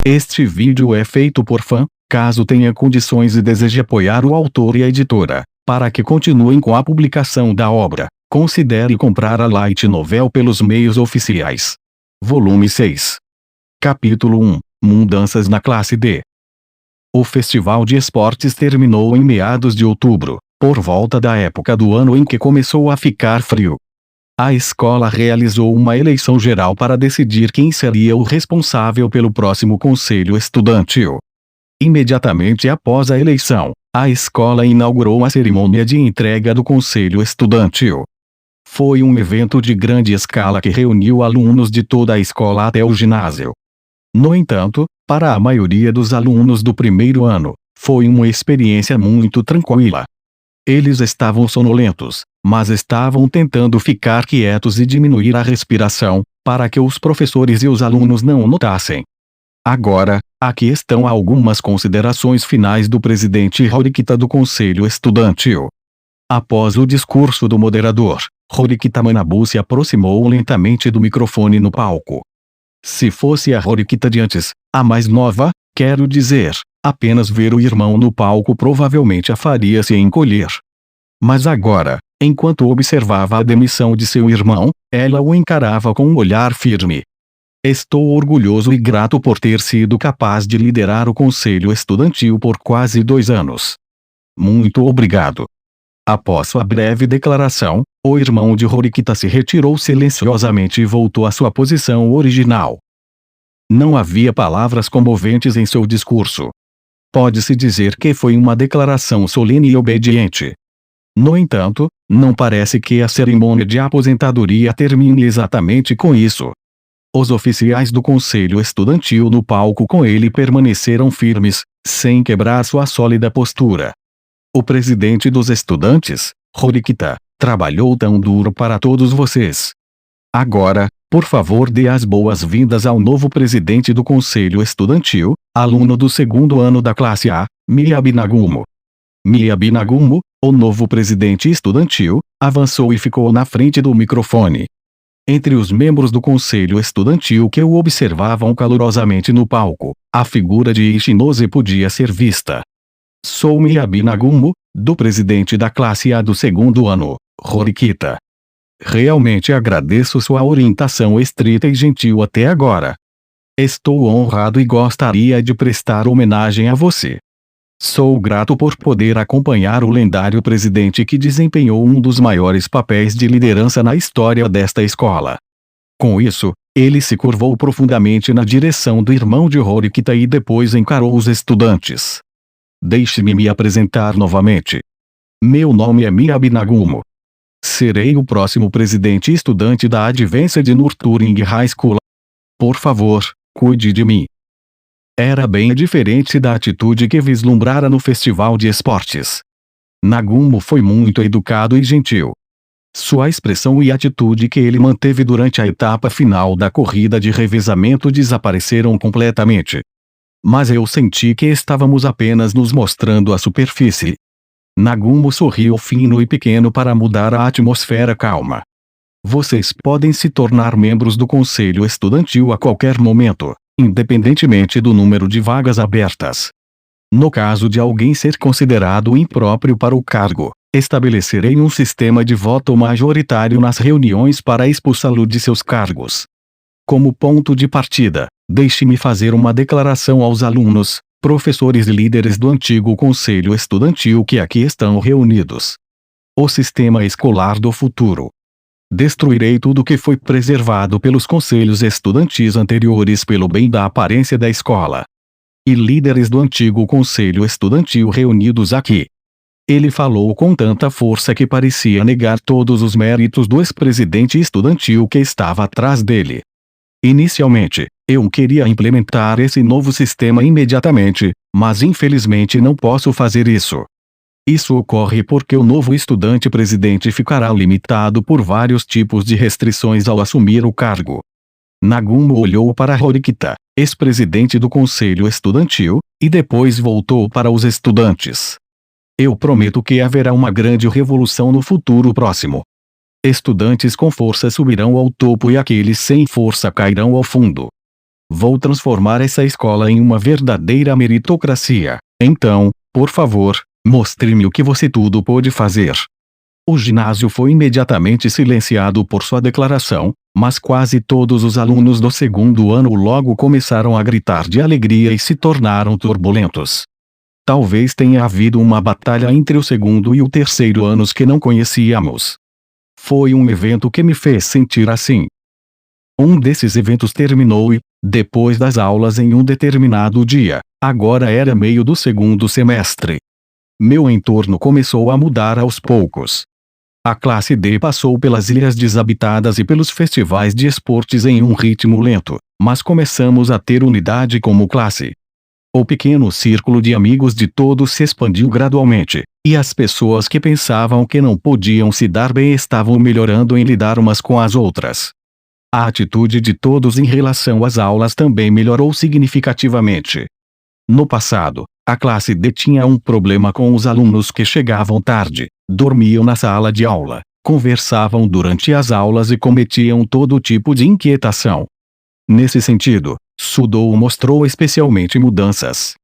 Este vídeo é feito por fã. Caso tenha condições e deseje apoiar o autor e a editora, para que continuem com a publicação da obra, considere comprar a Light Novel pelos meios oficiais. Volume 6. Capítulo 1. Mudanças na classe D. O Festival de Esportes terminou em meados de outubro, por volta da época do ano em que começou a ficar frio. A escola realizou uma eleição geral para decidir quem seria o responsável pelo próximo conselho estudantil. Imediatamente após a eleição, a escola inaugurou a cerimônia de entrega do conselho estudantil. Foi um evento de grande escala que reuniu alunos de toda a escola até o ginásio. No entanto, para a maioria dos alunos do primeiro ano, foi uma experiência muito tranquila. Eles estavam sonolentos, mas estavam tentando ficar quietos e diminuir a respiração, para que os professores e os alunos não notassem. Agora, aqui estão algumas considerações finais do presidente Horikita do Conselho Estudantil. Após o discurso do moderador, Horikita Manabu se aproximou lentamente do microfone no palco. Se fosse a Horikita de antes, a mais nova, quero dizer, apenas ver o irmão no palco provavelmente a faria se encolher. Mas agora, enquanto observava a demissão de seu irmão, ela o encarava com um olhar firme. Estou orgulhoso e grato por ter sido capaz de liderar o conselho estudantil por quase 2 anos. Muito obrigado. Após sua breve declaração, o irmão de Horikita se retirou silenciosamente e voltou à sua posição original. Não havia palavras comoventes em seu discurso. Pode-se dizer que foi uma declaração solene e obediente. No entanto, não parece que a cerimônia de aposentadoria termine exatamente com isso. Os oficiais do conselho estudantil no palco com ele permaneceram firmes, sem quebrar sua sólida postura. O presidente dos estudantes, Horikita, trabalhou tão duro para todos vocês. Agora, por favor, dê as boas-vindas ao novo presidente do conselho estudantil, aluno do segundo ano da classe A, Miyabi Nagumo. Miyabi Nagumo, o novo presidente estudantil, avançou e ficou na frente do microfone. Entre os membros do conselho estudantil que o observavam calorosamente no palco, a figura de Ishinose podia ser vista. Sou Miyabi Nagumo, do presidente da classe A do segundo ano, Horikita. Realmente agradeço sua orientação estrita e gentil até agora. Estou honrado e gostaria de prestar homenagem a você. Sou grato por poder acompanhar o lendário presidente que desempenhou um dos maiores papéis de liderança na história desta escola. Com isso, ele se curvou profundamente na direção do irmão de Horikita e depois encarou os estudantes. Deixe-me me apresentar novamente. Meu nome é Miyabi Nagumo. Serei o próximo presidente estudante da Advanced Nurturing High School. Por favor, cuide de mim. Era bem diferente da atitude que vislumbrara no festival de esportes. Nagumo foi muito educado e gentil. Sua expressão e atitude que ele manteve durante a etapa final da corrida de revezamento desapareceram completamente. Mas eu senti que estávamos apenas nos mostrando a superfície. Nagumo sorriu fino e pequeno para mudar a atmosfera calma. Vocês podem se tornar membros do conselho estudantil a qualquer momento, independentemente do número de vagas abertas. No caso de alguém ser considerado impróprio para o cargo, estabelecerei um sistema de voto majoritário nas reuniões para expulsá-lo de seus cargos. Como ponto de partida, deixe-me fazer uma declaração aos alunos, professores e líderes do antigo conselho estudantil que aqui estão reunidos. O sistema escolar do futuro. Destruirei tudo que foi preservado pelos conselhos estudantis anteriores pelo bem da aparência da escola. E líderes do antigo conselho estudantil reunidos aqui. Ele falou com tanta força que parecia negar todos os méritos do ex-presidente estudantil que estava atrás dele. Inicialmente, eu queria implementar esse novo sistema imediatamente, mas infelizmente não posso fazer isso. Isso ocorre porque o novo estudante presidente ficará limitado por vários tipos de restrições ao assumir o cargo. Nagumo olhou para Horikita, ex-presidente do conselho estudantil, e depois voltou para os estudantes. Eu prometo que haverá uma grande revolução no futuro próximo. Estudantes com força subirão ao topo e aqueles sem força cairão ao fundo. Vou transformar essa escola em uma verdadeira meritocracia. Então, por favor, mostre-me o que você tudo pode fazer. O ginásio foi imediatamente silenciado por sua declaração, mas quase todos os alunos do segundo ano logo começaram a gritar de alegria e se tornaram turbulentos. Talvez tenha havido uma batalha entre o segundo e o terceiro anos que não conhecíamos. Foi um evento que me fez sentir assim. Um desses eventos terminou e, depois das aulas em um determinado dia, agora era meio do segundo semestre. Meu entorno começou a mudar aos poucos. A classe D passou pelas ilhas desabitadas e pelos festivais de esportes em um ritmo lento, mas começamos a ter unidade como classe. O pequeno círculo de amigos de todos se expandiu gradualmente, e as pessoas que pensavam que não podiam se dar bem estavam melhorando em lidar umas com as outras. A atitude de todos em relação às aulas também melhorou significativamente. No passado, a classe D tinha um problema com os alunos que chegavam tarde, dormiam na sala de aula, conversavam durante as aulas e cometiam todo tipo de inquietação. Nesse sentido, Sudou mostrou especialmente mudanças.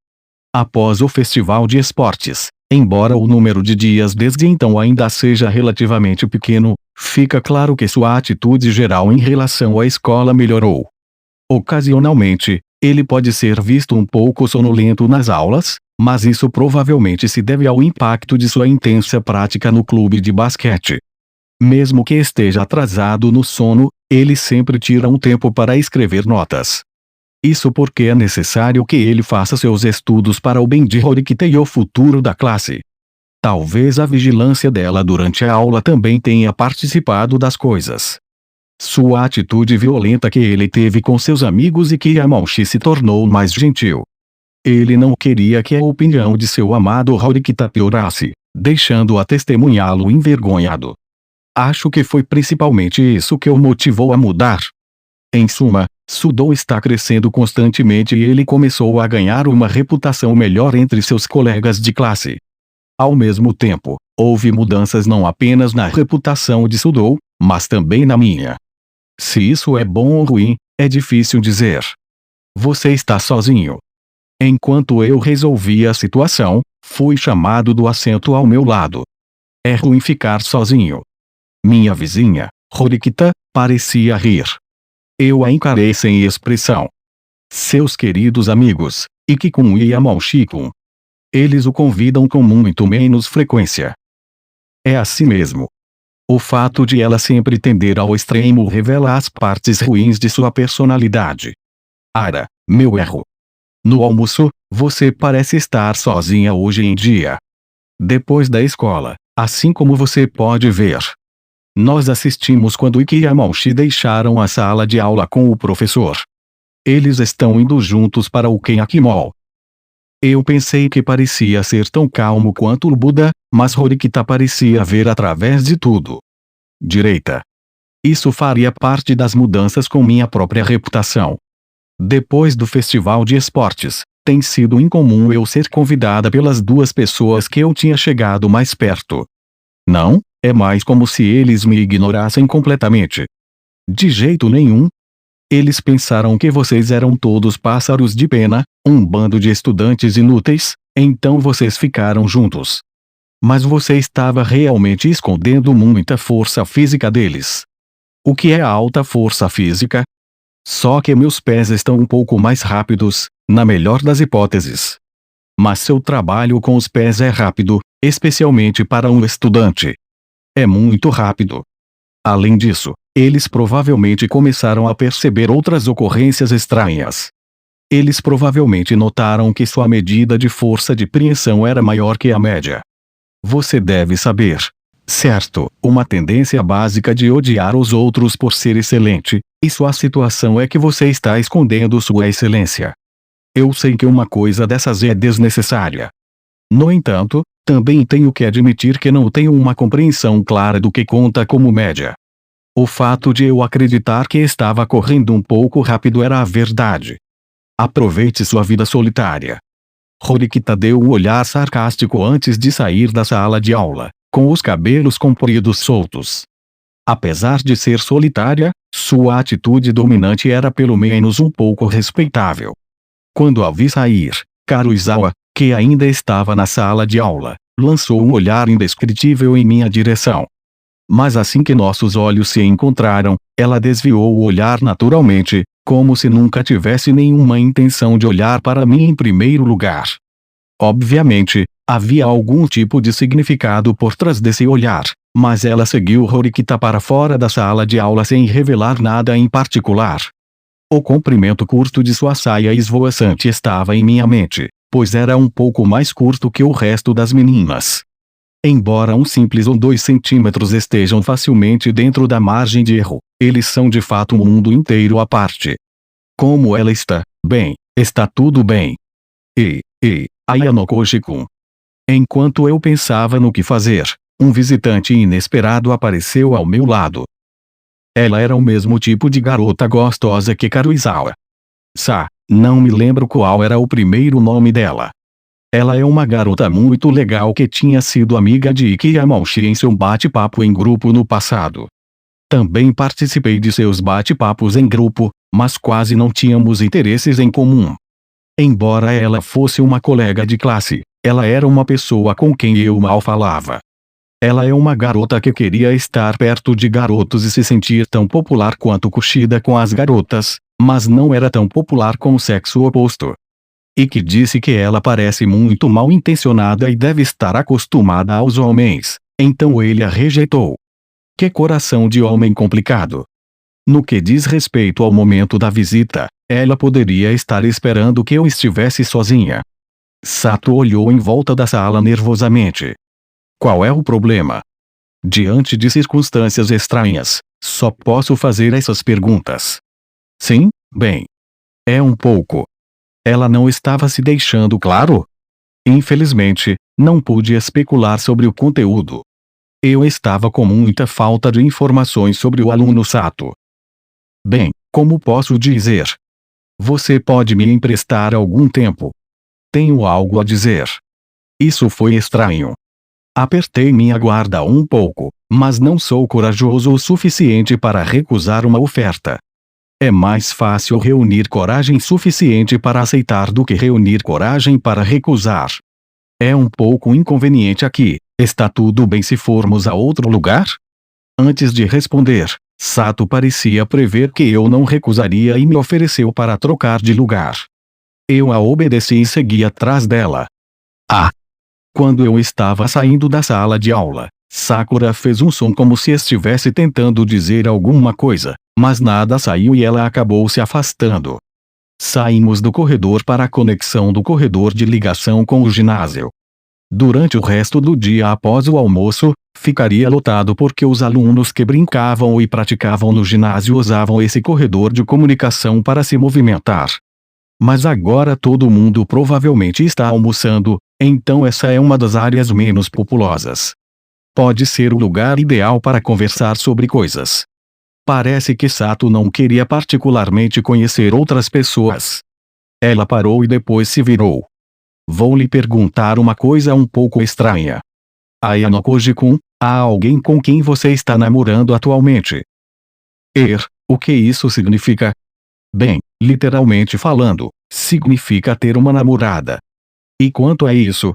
Após o festival de esportes, embora o número de dias desde então ainda seja relativamente pequeno, fica claro que sua atitude geral em relação à escola melhorou. Ocasionalmente, ele pode ser visto um pouco sonolento nas aulas, mas isso provavelmente se deve ao impacto de sua intensa prática no clube de basquete. Mesmo que esteja atrasado no sono, ele sempre tira um tempo para escrever notas. Isso porque é necessário que ele faça seus estudos para o bem de Horikita e o futuro da classe. Talvez a vigilância dela durante a aula também tenha participado das coisas. Sua atitude violenta que ele teve com seus amigos e que Yamauchi se tornou mais gentil. Ele não queria que a opinião de seu amado Horikita piorasse, deixando-a testemunhá-lo envergonhado. Acho que foi principalmente isso que o motivou a mudar. Em suma, Sudou está crescendo constantemente e ele começou a ganhar uma reputação melhor entre seus colegas de classe. Ao mesmo tempo, houve mudanças não apenas na reputação de Sudou, mas também na minha. Se isso é bom ou ruim, é difícil dizer. Você está sozinho. Enquanto eu resolvia a situação, fui chamado do assento ao meu lado. É ruim ficar sozinho. Minha vizinha, Horikita, parecia rir. Eu a encarei sem expressão. Seus queridos amigos, Iki-kun e Yamauchi-kun. Eles o convidam com muito menos frequência. É assim mesmo. O fato de ela sempre tender ao extremo revela as partes ruins de sua personalidade. Ara, meu erro. No almoço, você parece estar sozinha hoje em dia. Depois da escola, assim como você pode ver. Nós assistimos quando Iki e Yamauchi deixaram a sala de aula com o professor. Eles estão indo juntos para o Kenaki Mall. Eu pensei que parecia ser tão calmo quanto o Buda, mas Horikita parecia ver através de tudo. Direita. Isso faria parte das mudanças com minha própria reputação. Depois do festival de esportes, tem sido incomum eu ser convidada pelas duas pessoas que eu tinha chegado mais perto. Não, é mais como se eles me ignorassem completamente. De jeito nenhum. Eles pensaram que vocês eram todos pássaros de pena, um bando de estudantes inúteis, então vocês ficaram juntos. Mas você estava realmente escondendo muita força física deles. O que é a alta força física? Só que meus pés estão um pouco mais rápidos, na melhor das hipóteses. Mas seu trabalho com os pés é rápido, especialmente para um estudante. É muito rápido. Além disso, eles provavelmente começaram a perceber outras ocorrências estranhas. Eles provavelmente notaram que sua medida de força de preensão era maior que a média. Você deve saber, certo, uma tendência básica de odiar os outros por ser excelente, e sua situação é que você está escondendo sua excelência. Eu sei que uma coisa dessas é desnecessária. No entanto, também tenho que admitir que não tenho uma compreensão clara do que conta como média. O fato de eu acreditar que estava correndo um pouco rápido era a verdade. Aproveite sua vida solitária. Horikita deu um olhar sarcástico antes de sair da sala de aula, com os cabelos compridos soltos. Apesar de ser solitária, Sua atitude dominante era pelo menos um pouco respeitável. Quando a vi sair, Karuizawa, que ainda estava na sala de aula, lançou um olhar indescritível em minha direção. Mas assim que nossos olhos se encontraram, ela desviou o olhar naturalmente, como se nunca tivesse nenhuma intenção de olhar para mim em primeiro lugar. Obviamente, havia algum tipo de significado por trás desse olhar, mas ela seguiu Horikita para fora da sala de aula sem revelar nada em particular. O comprimento curto de sua saia esvoaçante estava em minha mente, pois era um pouco mais curto que o resto das meninas. Embora um simples ou 2 centímetros estejam facilmente dentro da margem de erro, eles são de fato um mundo inteiro à parte. Como ela está? Bem, está tudo bem. Ayano Koji-kun. Enquanto eu pensava no que fazer, um visitante inesperado apareceu ao meu lado. Ela era o mesmo tipo de garota gostosa que Karuizawa. Não me lembro qual era o primeiro nome dela. Ela é uma garota muito legal que tinha sido amiga de Ikki Yamauchi em seu bate-papo em grupo no passado. Também participei de seus bate-papos em grupo, mas quase não tínhamos interesses em comum. Embora ela fosse uma colega de classe, ela era uma pessoa com quem eu mal falava. Ela é uma garota que queria estar perto de garotos e se sentir tão popular quanto Kushida com as garotas, mas não era tão popular com o sexo oposto. E que disse que ela parece muito mal intencionada e deve estar acostumada aos homens, então ele a rejeitou. Que coração de homem complicado. No que diz respeito ao momento da visita, ela poderia estar esperando que eu estivesse sozinha. Sato olhou em volta da sala nervosamente. Qual é o problema? Diante de circunstâncias estranhas, só posso fazer essas perguntas. Sim, bem. É um pouco. Ela não estava se deixando claro? Infelizmente, não pude especular sobre o conteúdo. Eu estava com muita falta de informações sobre o aluno Sato. Bem, como posso dizer? Você pode me emprestar algum tempo? Tenho algo a dizer. Isso foi estranho. Apertei minha guarda um pouco, mas não sou corajoso o suficiente para recusar uma oferta. É mais fácil reunir coragem suficiente para aceitar do que reunir coragem para recusar. É um pouco inconveniente aqui. Está tudo bem se formos a outro lugar? Antes de responder, Sato parecia prever que eu não recusaria e me ofereceu para trocar de lugar. Eu a obedeci e segui atrás dela. Quando eu estava saindo da sala de aula, Sakura fez um som como se estivesse tentando dizer alguma coisa, mas nada saiu e ela acabou se afastando. Saímos do corredor para a conexão do corredor de ligação com o ginásio. Durante o resto do dia após o almoço, ficaria lotado porque os alunos que brincavam e praticavam no ginásio usavam esse corredor de comunicação para se movimentar. Mas agora todo mundo provavelmente está almoçando, então essa é uma das áreas menos populosas. Pode ser o lugar ideal para conversar sobre coisas. Parece que Sato não queria particularmente conhecer outras pessoas. Ela parou e depois se virou. Vou lhe perguntar uma coisa um pouco estranha. Ayano Koji-kun, há alguém com quem você está namorando atualmente? O que isso significa? Bem, literalmente falando, significa ter uma namorada. E quanto a isso?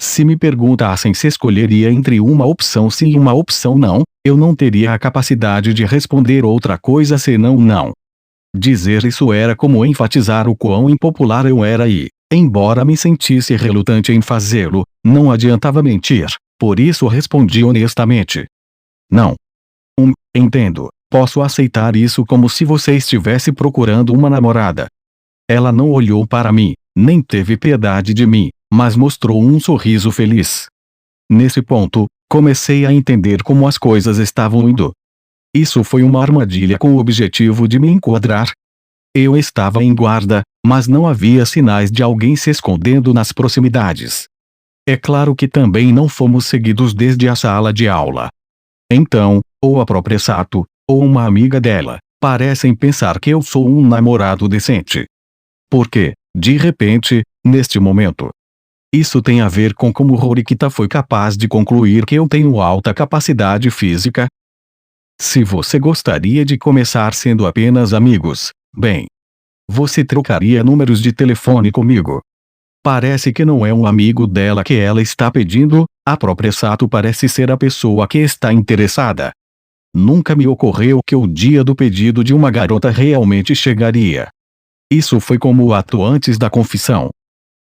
Se me perguntassem se escolheria entre uma opção sim e uma opção não, eu não teria a capacidade de responder outra coisa senão não. Dizer isso era como enfatizar o quão impopular eu era e, embora me sentisse relutante em fazê-lo, não adiantava mentir, por isso respondi honestamente. Não. Entendo, posso aceitar isso como se você estivesse procurando uma namorada. Ela não olhou para mim, nem teve piedade de mim, mas mostrou um sorriso feliz. Nesse ponto, comecei a entender como as coisas estavam indo. Isso foi uma armadilha com o objetivo de me enquadrar. Eu estava em guarda, mas não havia sinais de alguém se escondendo nas proximidades. É claro que também não fomos seguidos desde a sala de aula. Então, ou a própria Sato, ou uma amiga dela, parecem pensar que eu sou um namorado decente. Porque, de repente, neste momento, isso tem a ver com como Horikita foi capaz de concluir que eu tenho alta capacidade física? Se você gostaria de começar sendo apenas amigos, bem, você trocaria números de telefone comigo. Parece que não é um amigo dela que ela está pedindo, a própria Sato parece ser a pessoa que está interessada. Nunca me ocorreu que o dia do pedido de uma garota realmente chegaria. Isso foi como o ato antes da confissão.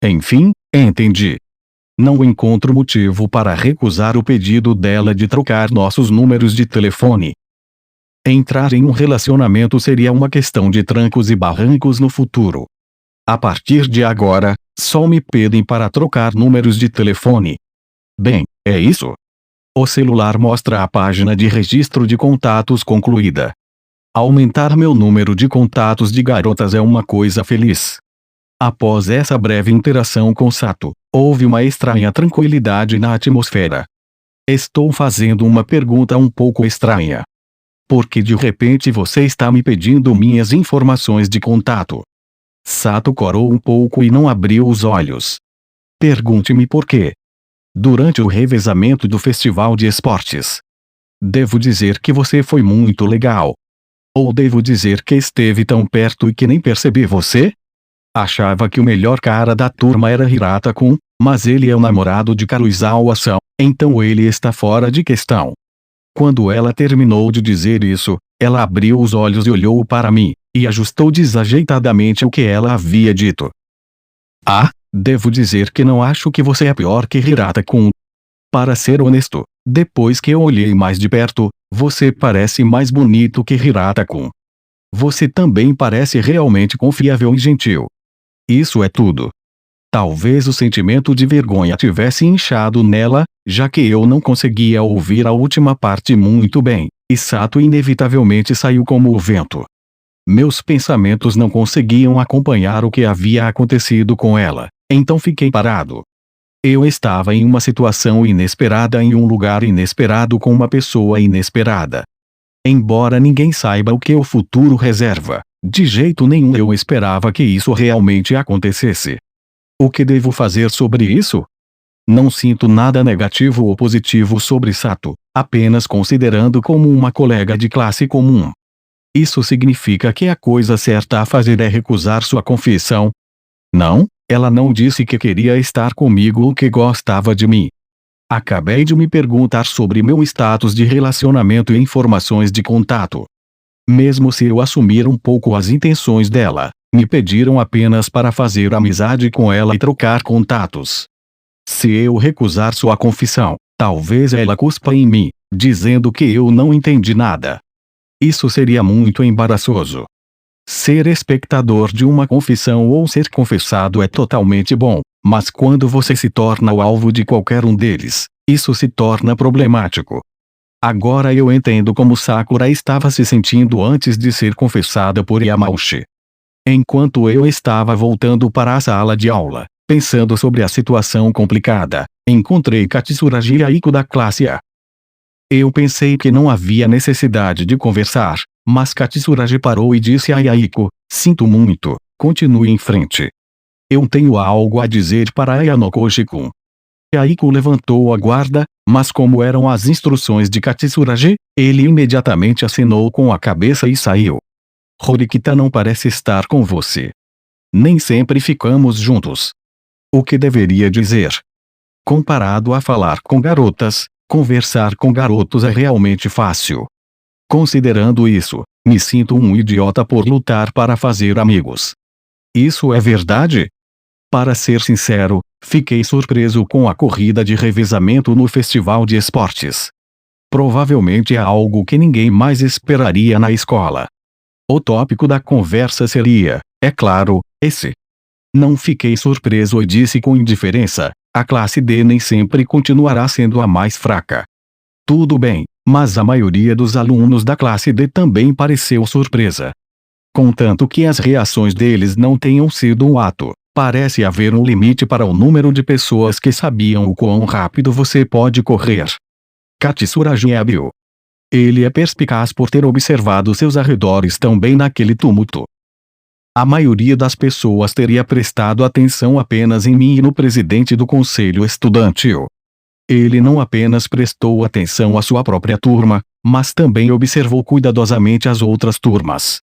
Enfim, entendi. Não encontro motivo para recusar o pedido dela de trocar nossos números de telefone. Entrar em um relacionamento seria uma questão de trancos e barrancos no futuro. A partir de agora, só me pedem para trocar números de telefone. Bem, é isso. O celular mostra a página de registro de contatos concluída. Aumentar meu número de contatos de garotas é uma coisa feliz. Após essa breve interação com Sato, houve uma estranha tranquilidade na atmosfera. Estou fazendo uma pergunta um pouco estranha. Por que de repente você está me pedindo minhas informações de contato? Sato corou um pouco e não abriu os olhos. Pergunte-me por quê. Durante o revezamento do festival de esportes. Devo dizer que você foi muito legal. Ou devo dizer que esteve tão perto e que nem percebi você? Achava que o melhor cara da turma era Hirata-kun, mas ele é o namorado de Karuizawa-san, então ele está fora de questão. Quando ela terminou de dizer isso, ela abriu os olhos e olhou para mim, e ajustou desajeitadamente o que ela havia dito. Ah, devo dizer que não acho que você é pior que Hirata-kun. Para ser honesto, depois que eu olhei mais de perto, você parece mais bonito que Hirata-kun. Você também parece realmente confiável e gentil. Isso é tudo. Talvez o sentimento de vergonha tivesse inchado nela, já que eu não conseguia ouvir a última parte muito bem, e Sato inevitavelmente saiu como o vento. Meus pensamentos não conseguiam acompanhar o que havia acontecido com ela, então fiquei parado. Eu estava em uma situação inesperada em um lugar inesperado com uma pessoa inesperada. Embora ninguém saiba o que o futuro reserva, de jeito nenhum eu esperava que isso realmente acontecesse. O que devo fazer sobre isso? Não sinto nada negativo ou positivo sobre Sato, apenas considerando como uma colega de classe comum. Isso significa que a coisa certa a fazer é recusar sua confissão? Não, ela não disse que queria estar comigo ou que gostava de mim. Acabei de me perguntar sobre meu status de relacionamento e informações de contato. Mesmo se eu assumir um pouco as intenções dela, me pediram apenas para fazer amizade com ela e trocar contatos. Se eu recusar sua confissão, talvez ela cuspa em mim, dizendo que eu não entendi nada. Isso seria muito embaraçoso. Ser espectador de uma confissão ou ser confessado é totalmente bom, mas quando você se torna o alvo de qualquer um deles, isso se torna problemático. Agora eu entendo como Sakura estava se sentindo antes de ser confessada por Yamauchi. Enquanto eu estava voltando para a sala de aula, pensando sobre a situação complicada, encontrei Katsuragi e Aiko da classe A. Eu pensei que não havia necessidade de conversar, mas Katsuragi parou e disse a Aiko, sinto muito, continue em frente. Eu tenho algo a dizer para Ayanokoshi-kun. Aiko levantou a guarda, mas como eram as instruções de Katsuragi, ele imediatamente acenou com a cabeça e saiu. Horikita não parece estar com você. Nem sempre ficamos juntos. O que deveria dizer? Comparado a falar com garotas, conversar com garotos é realmente fácil. Considerando isso, me sinto um idiota por lutar para fazer amigos. Isso é verdade? Para ser sincero, fiquei surpreso com a corrida de revezamento no festival de esportes. Provavelmente é algo que ninguém mais esperaria na escola. O tópico da conversa seria, é claro, esse. Não fiquei surpreso e disse com indiferença, a classe D nem sempre continuará sendo a mais fraca. Tudo bem, mas a maioria dos alunos da classe D também pareceu surpresa. Contanto que as reações deles não tenham sido um ato, parece haver um limite para o número de pessoas que sabiam o quão rápido você pode correr. Katsuragi é hábil. Ele é perspicaz por ter observado seus arredores tão bem naquele tumulto. A maioria das pessoas teria prestado atenção apenas em mim e no presidente do conselho estudantil. Ele não apenas prestou atenção à sua própria turma, mas também observou cuidadosamente as outras turmas.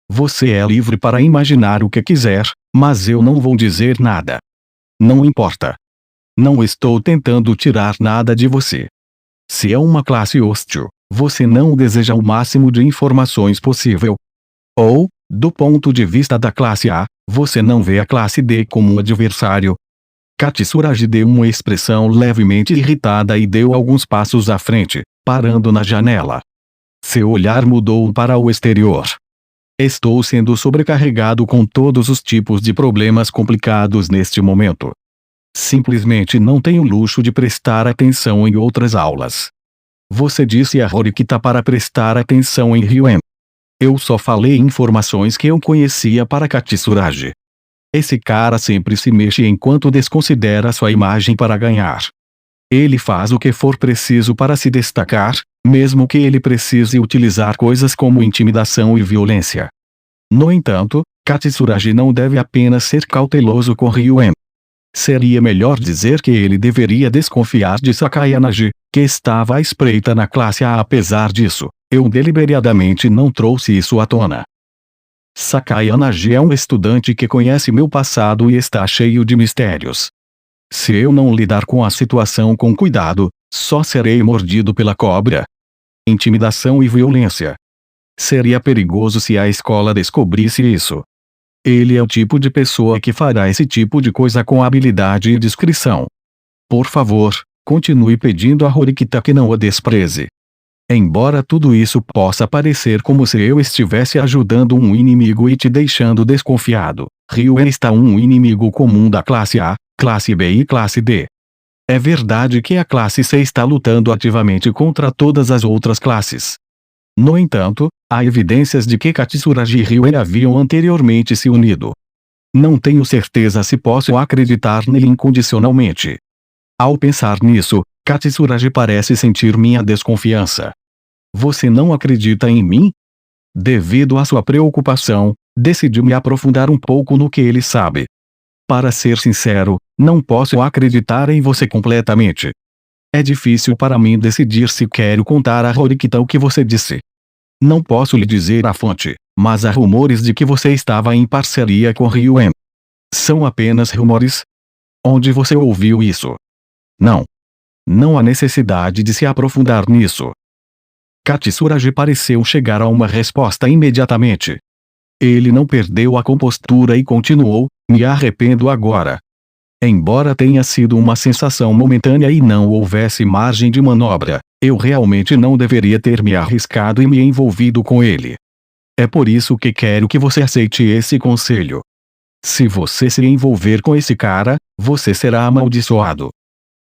Você é livre para imaginar o que quiser, mas eu não vou dizer nada. Não importa. Não estou tentando tirar nada de você. Se é uma classe hostil, você não deseja o máximo de informações possível. Ou, do ponto de vista da classe A, você não vê a classe D como um adversário. Katsuragi deu uma expressão levemente irritada e deu alguns passos à frente, parando na janela. Seu olhar mudou para o exterior. Estou sendo sobrecarregado com todos os tipos de problemas complicados neste momento. Simplesmente não tenho luxo de prestar atenção em outras aulas. Você disse a Horikita para prestar atenção em Ryuen. Eu só falei informações que eu conhecia para Katsuragi. Esse cara sempre se mexe enquanto desconsidera sua imagem para ganhar. Ele faz o que for preciso para se destacar, mesmo que ele precise utilizar coisas como intimidação e violência. No entanto, Katsuragi não deve apenas ser cauteloso com Ryuen. Seria melhor dizer que ele deveria desconfiar de Sakayanagi, que estava à espreita na classe A. Apesar disso, eu deliberadamente não trouxe isso à tona. Sakayanagi é um estudante que conhece meu passado e está cheio de mistérios. Se eu não lidar com a situação com cuidado, só serei mordido pela cobra. Intimidação e violência. Seria perigoso se a escola descobrisse isso. Ele é o tipo de pessoa que fará esse tipo de coisa com habilidade e discrição. Por favor, continue pedindo a Horikita que não a despreze. Embora tudo isso possa parecer como se eu estivesse ajudando um inimigo e te deixando desconfiado, Ryuen está um inimigo comum da classe A, classe B e classe D. É verdade que a classe C está lutando ativamente contra todas as outras classes. No entanto, há evidências de que Katsuragi e Ryuen haviam anteriormente se unido. Não tenho certeza se posso acreditar nele incondicionalmente. Ao pensar nisso, Katsuragi parece sentir minha desconfiança. Você não acredita em mim? Devido à sua preocupação, decidi me aprofundar um pouco no que ele sabe. Para ser sincero, não posso acreditar em você completamente. É difícil para mim decidir se quero contar a Horikita o que você disse. Não posso lhe dizer a fonte, mas há rumores de que você estava em parceria com Ryuen. São apenas rumores? Onde você ouviu isso? Não. Não há necessidade de se aprofundar nisso. Katsuragi pareceu chegar a uma resposta imediatamente. Ele não perdeu a compostura e continuou: me arrependo agora. Embora tenha sido uma sensação momentânea e não houvesse margem de manobra, eu realmente não deveria ter me arriscado e me envolvido com ele. É por isso que quero que você aceite esse conselho. Se você se envolver com esse cara, você será amaldiçoado.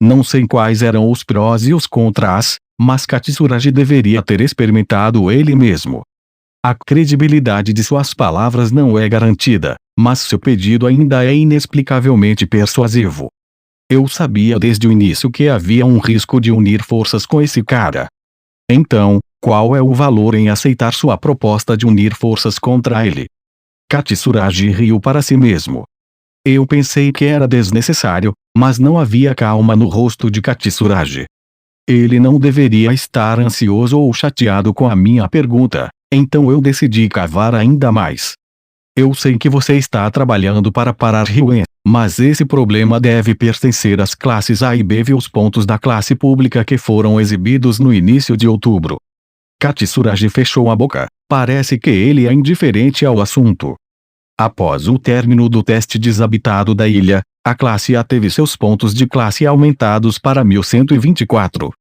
Não sei quais eram os prós e os contras, mas Katsuragi deveria ter experimentado ele mesmo. A credibilidade de suas palavras não é garantida, mas seu pedido ainda é inexplicavelmente persuasivo. Eu sabia desde o início que havia um risco de unir forças com esse cara. Então, qual é o valor em aceitar sua proposta de unir forças contra ele? Katsuragi riu para si mesmo. Eu pensei que era desnecessário, mas não havia calma no rosto de Katsuragi. Ele não deveria estar ansioso ou chateado com a minha pergunta, então eu decidi cavar ainda mais. Eu sei que você está trabalhando para parar Ryuen, mas esse problema deve pertencer às classes A e B. Vi os pontos da classe pública que foram exibidos no início de outubro. Katsuragi fechou a boca, parece que ele é indiferente ao assunto. Após o término do teste desabitado da ilha, a classe A teve seus pontos de classe aumentados para 1124.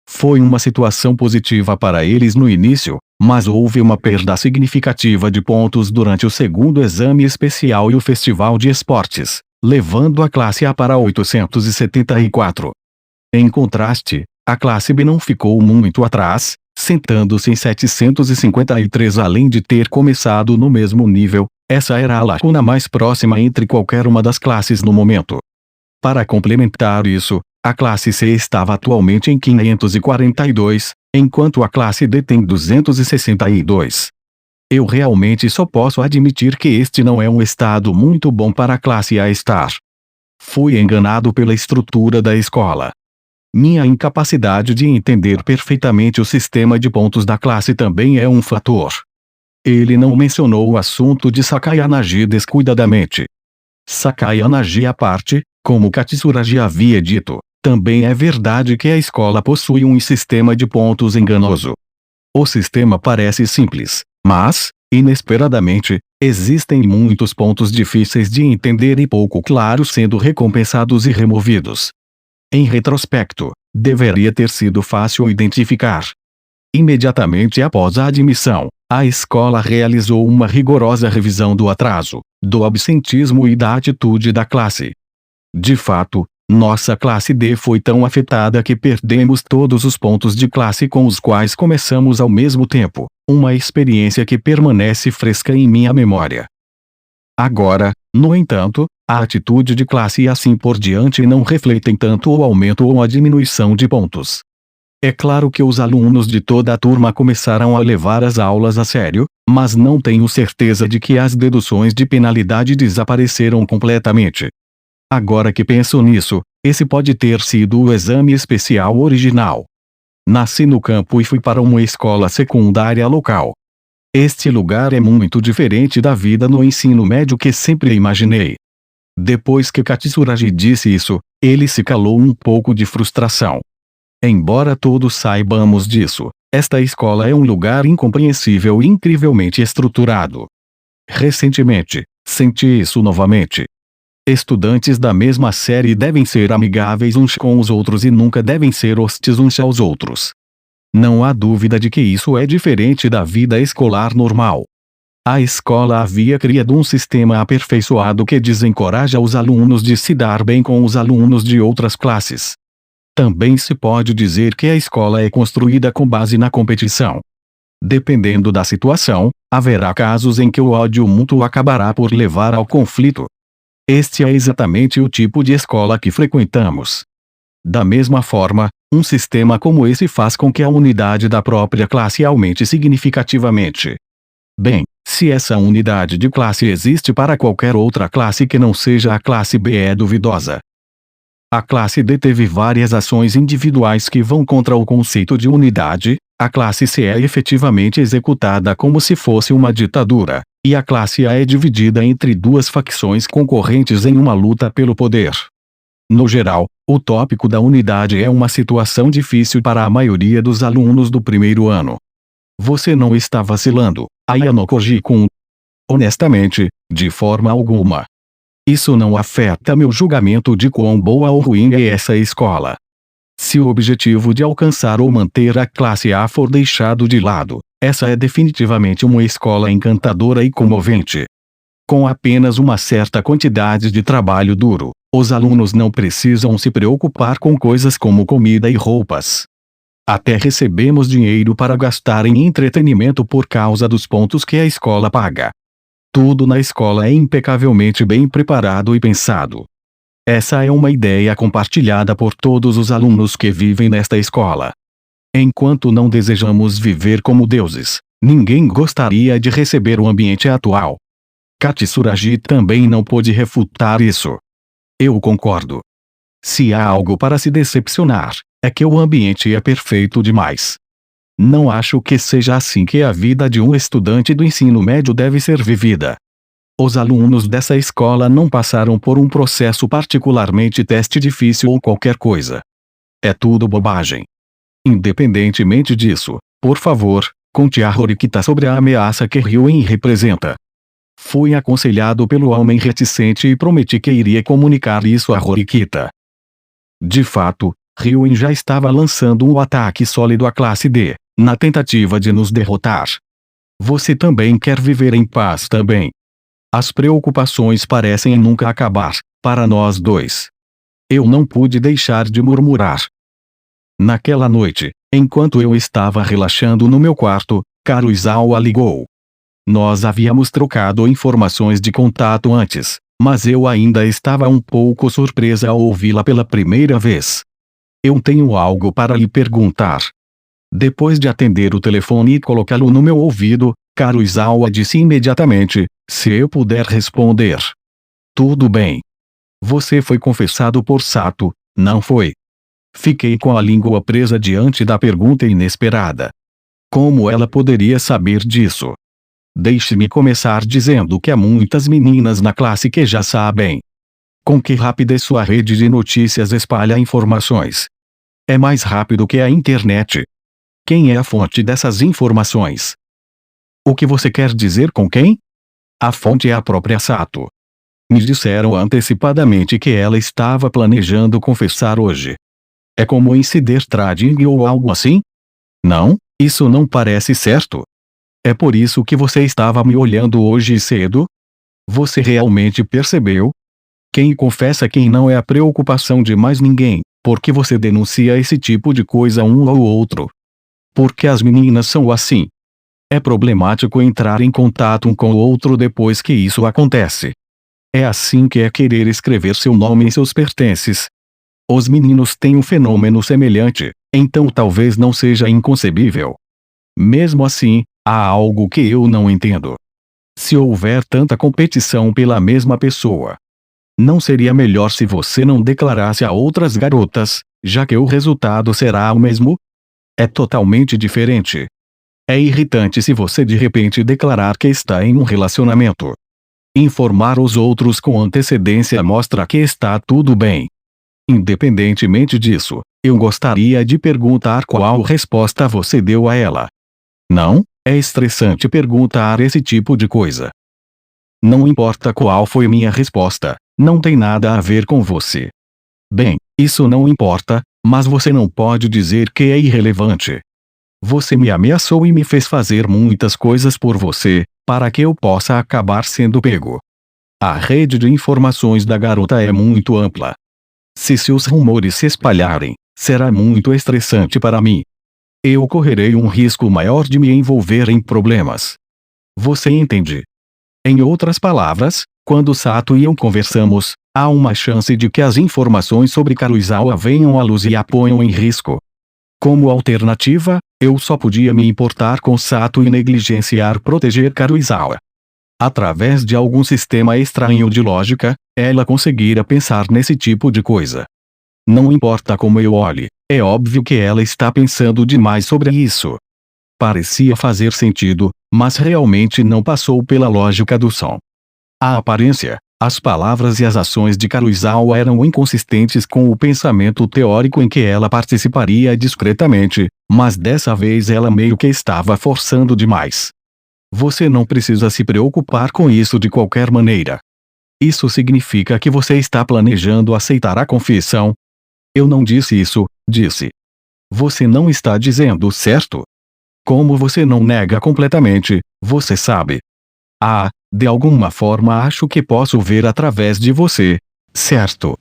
Foi uma situação positiva para eles no início, mas houve uma perda significativa de pontos durante o segundo exame especial e o festival de esportes, levando a classe A para 874. Em contraste, a classe B não ficou muito atrás, sentando-se em 753. Além de ter começado no mesmo nível, essa era a lacuna mais próxima entre qualquer uma das classes no momento. Para complementar isso, a classe C estava atualmente em 542, enquanto a classe D tem 262. Eu realmente só posso admitir que este não é um estado muito bom para a classe A estar. Fui enganado pela estrutura da escola. Minha incapacidade de entender perfeitamente o sistema de pontos da classe também é um fator. Ele não mencionou o assunto de Sakayanaji descuidadamente. Sakayanaji à parte, como Katsuraji havia dito, também é verdade que a escola possui um sistema de pontos enganoso. O sistema parece simples, mas, inesperadamente, existem muitos pontos difíceis de entender e pouco claros sendo recompensados e removidos. Em retrospecto, deveria ter sido fácil identificar. Imediatamente após a admissão, a escola realizou uma rigorosa revisão do atraso, do absentismo e da atitude da classe. De fato, nossa classe D foi tão afetada que perdemos todos os pontos de classe com os quais começamos ao mesmo tempo, uma experiência que permanece fresca em minha memória. Agora, no entanto, a atitude de classe e assim por diante não refletem tanto o aumento ou a diminuição de pontos. É claro que os alunos de toda a turma começaram a levar as aulas a sério, mas não tenho certeza de que as deduções de penalidade desapareceram completamente. Agora que penso nisso, esse pode ter sido o exame especial original. Nasci no campo e fui para uma escola secundária local. Este lugar é muito diferente da vida no ensino médio que sempre imaginei. Depois que Katsuraji disse isso, ele se calou um pouco de frustração. Embora todos saibamos disso, esta escola é um lugar incompreensível e incrivelmente estruturado. Recentemente, senti isso novamente. Estudantes da mesma série devem ser amigáveis uns com os outros e nunca devem ser hostis uns aos outros. Não há dúvida de que isso é diferente da vida escolar normal. A escola havia criado um sistema aperfeiçoado que desencoraja os alunos de se dar bem com os alunos de outras classes. Também se pode dizer que a escola é construída com base na competição. Dependendo da situação, haverá casos em que o ódio mútuo acabará por levar ao conflito. Este é exatamente o tipo de escola que frequentamos. Da mesma forma, um sistema como esse faz com que a unidade da própria classe aumente significativamente. Bem, se essa unidade de classe existe para qualquer outra classe que não seja a classe B é duvidosa. A classe D teve várias ações individuais que vão contra o conceito de unidade, a classe C é efetivamente executada como se fosse uma ditadura, e a classe A é dividida entre duas facções concorrentes em uma luta pelo poder. No geral, o tópico da unidade é uma situação difícil para a maioria dos alunos do primeiro ano. Você não está vacilando, Ayano Koji-kun. Honestamente, de forma alguma. Isso não afeta meu julgamento de quão boa ou ruim é essa escola. Se o objetivo de alcançar ou manter a classe A for deixado de lado, essa é definitivamente uma escola encantadora e comovente. Com apenas uma certa quantidade de trabalho duro, os alunos não precisam se preocupar com coisas como comida e roupas. Até recebemos dinheiro para gastar em entretenimento por causa dos pontos que a escola paga. Tudo na escola é impecavelmente bem preparado e pensado. Essa é uma ideia compartilhada por todos os alunos que vivem nesta escola. Enquanto não desejamos viver como deuses, ninguém gostaria de receber o ambiente atual. Katsuraji também não pôde refutar isso. Eu concordo. Se há algo para se decepcionar, é que o ambiente é perfeito demais. Não acho que seja assim que a vida de um estudante do ensino médio deve ser vivida. Os alunos dessa escola não passaram por um processo particularmente teste difícil ou qualquer coisa. É tudo bobagem. Independentemente disso, por favor, conte a Horikita sobre a ameaça que Ryuen representa. Fui aconselhado pelo homem reticente e prometi que iria comunicar isso a Horikita. De fato, Ryuen já estava lançando um ataque sólido à classe D, na tentativa de nos derrotar. Você também quer viver em paz também. As preocupações parecem nunca acabar, para nós dois. Eu não pude deixar de murmurar. Naquela noite, enquanto eu estava relaxando no meu quarto, Karuizawa ligou. Nós havíamos trocado informações de contato antes, mas eu ainda estava um pouco surpresa ao ouvi-la pela primeira vez. Eu tenho algo para lhe perguntar. Depois de atender o telefone e colocá-lo no meu ouvido, Karuizawa disse imediatamente, se eu puder responder. Tudo bem. Você foi confessado por Sato, não foi? Fiquei com a língua presa diante da pergunta inesperada. Como ela poderia saber disso? Deixe-me começar dizendo que há muitas meninas na classe que já sabem. Com que rapidez sua rede de notícias espalha informações? É mais rápido que a internet. Quem é a fonte dessas informações? O que você quer dizer com quem? A fonte é a própria Sato. Me disseram antecipadamente que ela estava planejando confessar hoje. É como insider trading ou algo assim? Não, isso não parece certo. É por isso que você estava me olhando hoje cedo? Você realmente percebeu? Quem confessa quem não é a preocupação de mais ninguém, porque você denuncia esse tipo de coisa um ao outro. Porque as meninas são assim. É problemático entrar em contato um com o outro depois que isso acontece. É assim que é querer escrever seu nome em seus pertences. Os meninos têm um fenômeno semelhante, então talvez não seja inconcebível. Mesmo assim, há algo que eu não entendo. Se houver tanta competição pela mesma pessoa, não seria melhor se você não declarasse a outras garotas, já que o resultado será o mesmo? É totalmente diferente. É irritante se você de repente declarar que está em um relacionamento. Informar os outros com antecedência mostra que está tudo bem. Independentemente disso, eu gostaria de perguntar qual resposta você deu a ela. Não, é estressante perguntar esse tipo de coisa. Não importa qual foi minha resposta, não tem nada a ver com você. Bem, isso não importa, mas você não pode dizer que é irrelevante. Você me ameaçou e me fez fazer muitas coisas por você, para que eu possa acabar sendo pego. A rede de informações da garota é muito ampla. Se seus rumores se espalharem, será muito estressante para mim. Eu correrei um risco maior de me envolver em problemas. Você entende? Em outras palavras, quando Sato e eu conversamos, há uma chance de que as informações sobre Karuizawa venham à luz e a ponham em risco. Como alternativa, eu só podia me importar com Sato e negligenciar proteger Karuizawa. Através de algum sistema estranho de lógica, ela conseguira pensar nesse tipo de coisa. Não importa como eu olhe, é óbvio que ela está pensando demais sobre isso. Parecia fazer sentido, mas realmente não passou pela lógica do som. A aparência, as palavras e as ações de Karuizawa eram inconsistentes com o pensamento teórico em que ela participaria discretamente, mas dessa vez ela meio que estava forçando demais. Você não precisa se preocupar com isso de qualquer maneira. Isso significa que você está planejando aceitar a confissão? Eu não disse isso, disse. Você não está dizendo certo? Como você não nega completamente, você sabe. Ah, de alguma forma acho que posso ver através de você, certo?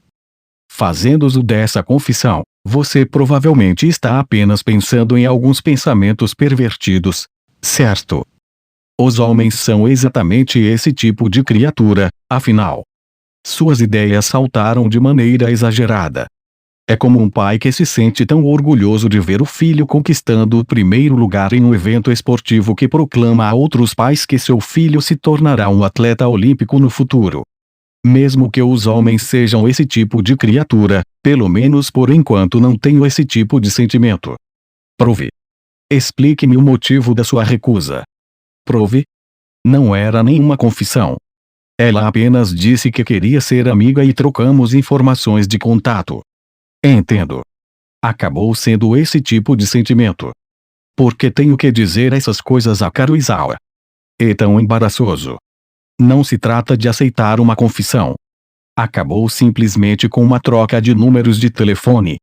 Fazendo uso dessa confissão, você provavelmente está apenas pensando em alguns pensamentos pervertidos, certo? Os homens são exatamente esse tipo de criatura, afinal. Suas ideias saltaram de maneira exagerada. É como um pai que se sente tão orgulhoso de ver o filho conquistando o primeiro lugar em um evento esportivo que proclama a outros pais que seu filho se tornará um atleta olímpico no futuro. Mesmo que os homens sejam esse tipo de criatura, pelo menos por enquanto não tenho esse tipo de sentimento. Prove. Explique-me o motivo da sua recusa. Prove. Não era nenhuma confissão. Ela apenas disse que queria ser amiga e trocamos informações de contato. Entendo. Acabou sendo esse tipo de sentimento. Por que tenho que dizer essas coisas a Karuizawa? É tão embaraçoso. Não se trata de aceitar uma confissão. Acabou simplesmente com uma troca de números de telefone.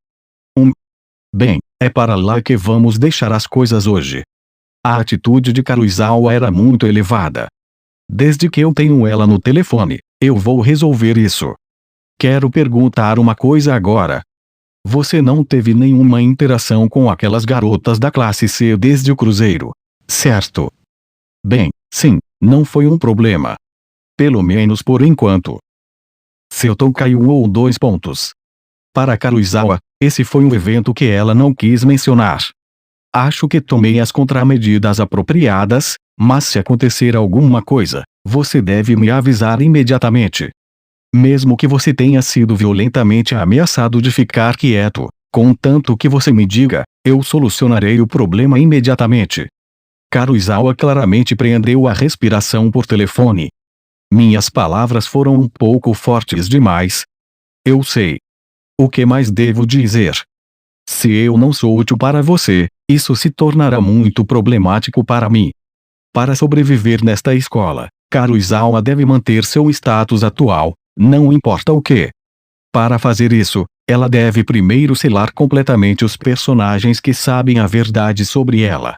Bem, é para lá que vamos deixar as coisas hoje. A atitude de Karuizawa era muito elevada. Desde que eu tenho ela no telefone, eu vou resolver isso. Quero perguntar uma coisa agora. Você não teve nenhuma interação com aquelas garotas da classe C desde o cruzeiro, certo? Bem, sim, não foi um problema. Pelo menos por enquanto. Seu tom caiu 1 ou 2 pontos. Para Karuizawa, esse foi um evento que ela não quis mencionar. Acho que tomei as contramedidas apropriadas, mas se acontecer alguma coisa, você deve me avisar imediatamente. Mesmo que você tenha sido violentamente ameaçado de ficar quieto, Contanto que você me diga, eu solucionarei o problema imediatamente. Karuizawa claramente prendeu a respiração por telefone. Minhas palavras foram um pouco fortes demais. Eu sei. O que mais devo dizer? Se eu não sou útil para você, isso se tornará muito problemático para mim. Para sobreviver nesta escola, Karuizawa deve manter seu status atual, não importa o que. Para fazer isso, ela deve primeiro selar completamente os personagens que sabem a verdade sobre ela.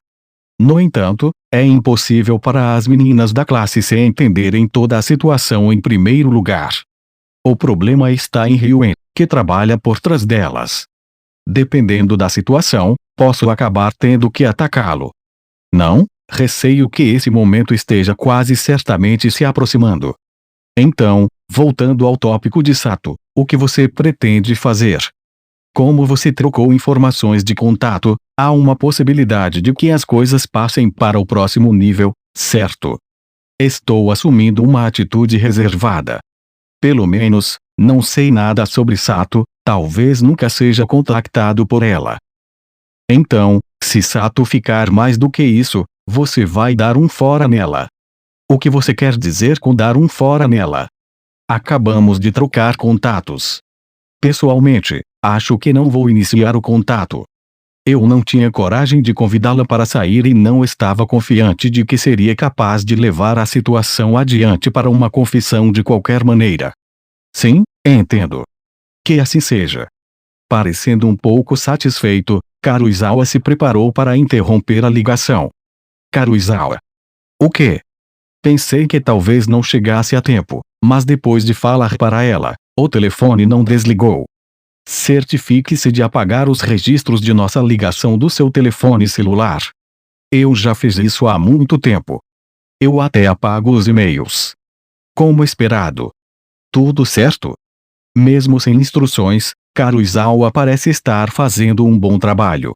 No entanto, é impossível para as meninas da classe C entenderem toda a situação em primeiro lugar. O problema está em Ryuen, que trabalha por trás delas. Dependendo da situação, posso acabar tendo que atacá-lo. Não, receio que esse momento esteja quase certamente se aproximando. Então, voltando ao tópico de Sato, o que você pretende fazer? Como você trocou informações de contato, há uma possibilidade de que as coisas passem para o próximo nível, certo? Estou assumindo uma atitude reservada. Pelo menos, não sei nada sobre Sato, talvez nunca seja contactado por ela. Então, se Sato ficar mais do que isso, você vai dar um fora nela. O que você quer dizer com dar um fora nela? Acabamos de trocar contatos. Pessoalmente, acho que não vou iniciar o contato. Eu não tinha coragem de convidá-la para sair e não estava confiante de que seria capaz de levar a situação adiante para uma confissão de qualquer maneira. Sim, entendo. Que assim seja. Parecendo um pouco satisfeito, Karuizawa se preparou para interromper a ligação. Karuizawa. O quê? Pensei que talvez não chegasse a tempo, mas depois de falar para ela, o telefone não desligou. Certifique-se de apagar os registros de nossa ligação do seu telefone celular. Eu já fiz isso há muito tempo. Eu até apago os e-mails. Como esperado. Tudo certo? Mesmo sem instruções, Karuizawa parece estar fazendo um bom trabalho.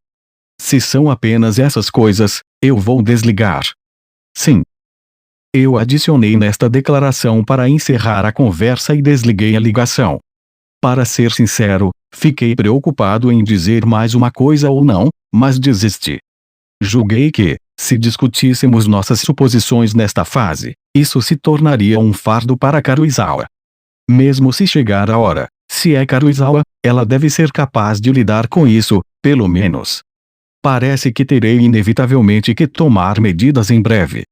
Se são apenas essas coisas, eu vou desligar. Sim. Eu adicionei nesta declaração para encerrar a conversa e desliguei a ligação. Para ser sincero, fiquei preocupado em dizer mais uma coisa ou não, mas desisti. Julguei que, se discutíssemos nossas suposições nesta fase, isso se tornaria um fardo para Karuizawa. Mesmo se chegar a hora, se é Karuizawa, ela deve ser capaz de lidar com isso, pelo menos. Parece que terei inevitavelmente que tomar medidas em breve.